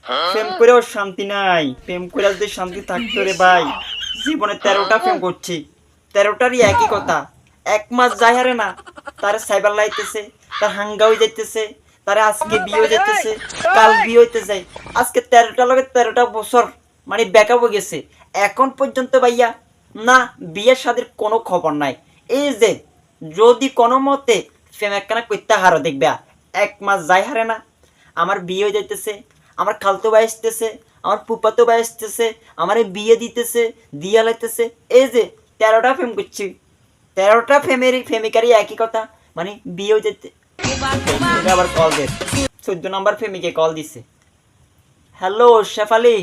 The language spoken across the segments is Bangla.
প্রেম করেও শান্তি নাই। প্রেম করে যদি শান্তি থাকতো রে ভাই, জীবনে 13টা প্রেম করছি, 13টারই একই কথা। 1 মাস যাই হারে না, তার সাইবার লাইতেছে, তার হাঙ্গা হয়ে যাইতেছে, তার আজকে বিয়ে হয়ে যাইতেছে, কাল বিয়ে হইতে যায়। আজকে 13টা লগে 13টা বছর মানে ব্যাকআপ হয়ে গেছে। এখন পর্যন্ত ভাইয়া না বিয়ের শাদীর কোনো খবর নাই। এই যে যদি কোনো মতে প্রেম একখানা করতে হারো দেখবে 1 মাস যাই হারে না, আমার বিয়ে হয়ে যাইতেছে, আমার খালতো ভাই আসতেছে, আমার ফুফাতো ভাই আসতেছে, আমার বিয়ে দিতেছে, দিয়া লাইতেছে। এই যে 13টা প্রেম করছি, 13টা প্রেমিকারই একই কথা, মানে বিয়ে হয়ে যেতে। আবার কল দে, 14 নম্বর প্রেমিকে কল দিছে। হ্যালো শেফালি।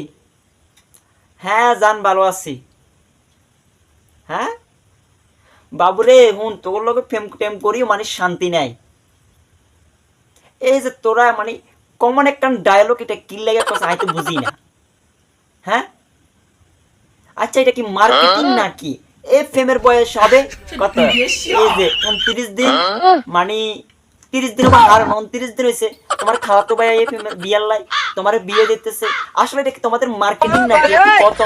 হ্যাঁ জান, ভালো আছি। হ্যাঁ বাবুরে, হুন তোর লোকে প্রেম টেম করিও মানে শান্তি নাই। এই যে তোরা মানে কমন একটা ডায়লগ, এটা কি লাগে কথা আমি তো বুঝি না। হ্যাঁ আচ্ছা, এটা কি মার্কেটিং নাকি? এই ফেমের বয়স হবে কত? এই যে 29 দিন, মানে 30 দিন বা আর 29 দিন হয়েছে তোমার খাওয়াতো ভাই এই ফেমের বিয়ার লাই, তোমার বিয়ে দিতেছে। আসলে এটা কি তোমাদের মার্কেটিং নাকি? কত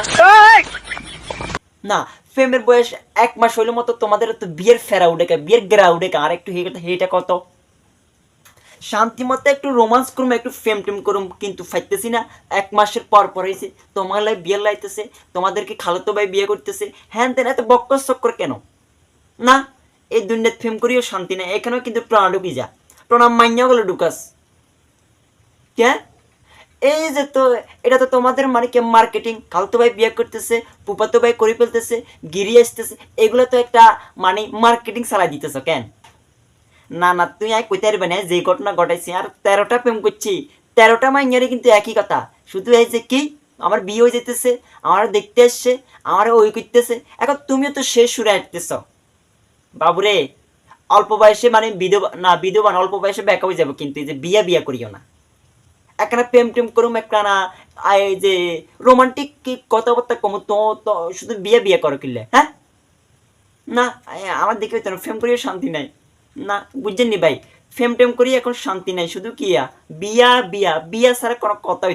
না, ফেমের বয়স 1 মাস হইলে মতো তোমাদের তো বিয়ের ফেরা উঠে কে, বিয়ের গেরা উঠে কে। আর একটু হেটা কত শান্তি মতো একটু রোমান্স করুম, একটু ফেম টেম করুম, কিন্তু ফাইতেছি না। 1 মাসের পর পর হয়েছে তোমার লাই বিয়ে লাইতেছে, তোমাদেরকে খালাতো ভাই বিয়ে করতেছে, হ্যান তেন এত বক্কর চক্কর কেন? না, এই দুনিয়াত ফেম করিও শান্তি নাই। এখানেও কিন্তু প্রণা ঢুকি যা, প্রণাম মাইয়া গেলো ঢুকাস কে? এই যে তো এটা তো তোমাদের মানে কে মার্কেটিং, খালতো ভাই বিয়ে করতেছে, ফুফাতো ভাই করে ফেলতেছে, গিরি আসতেছে, এগুলো তো একটা মানে মার্কেটিং চালাই দিতেছ কেন? না না, তুই আয় কইতে পারবে না যে ঘটনা ঘটাইছি। আর 13টা প্রেম করছি, 13টা মাইয়ারে কিন্তু একই কথা। শুধু এই যে কি আমার বিয়ে হয়ে যেতেছে, আমার দেখতে আসছে, আমার ওই করতেছে। এখন তুমিও তো শেষ সুরে আসতেছ বাবুরে। অল্প বয়সে মানে বিধবা না, বিধবা না, অল্প বয়সে ব্যাকা হয়ে যাবো, কিন্তু এই যে বিয়া বিয়া করিও না। একখানা প্রেম টেম করুম, একখানা এই যে রোমান্টিক কি কথাবার্তা কম তো, তো শুধু বিয়ে বিয়ে করো কিনলে। হ্যাঁ না, আমার দিকে তো ফেম করিও শান্তি নাই। না বুঝছেন নি ভাই, ফেম টেম করি এখন শান্তি নাই, শুধু কিয়া বিয়া বিয়া বিয়া ছাড়া কোনো কথা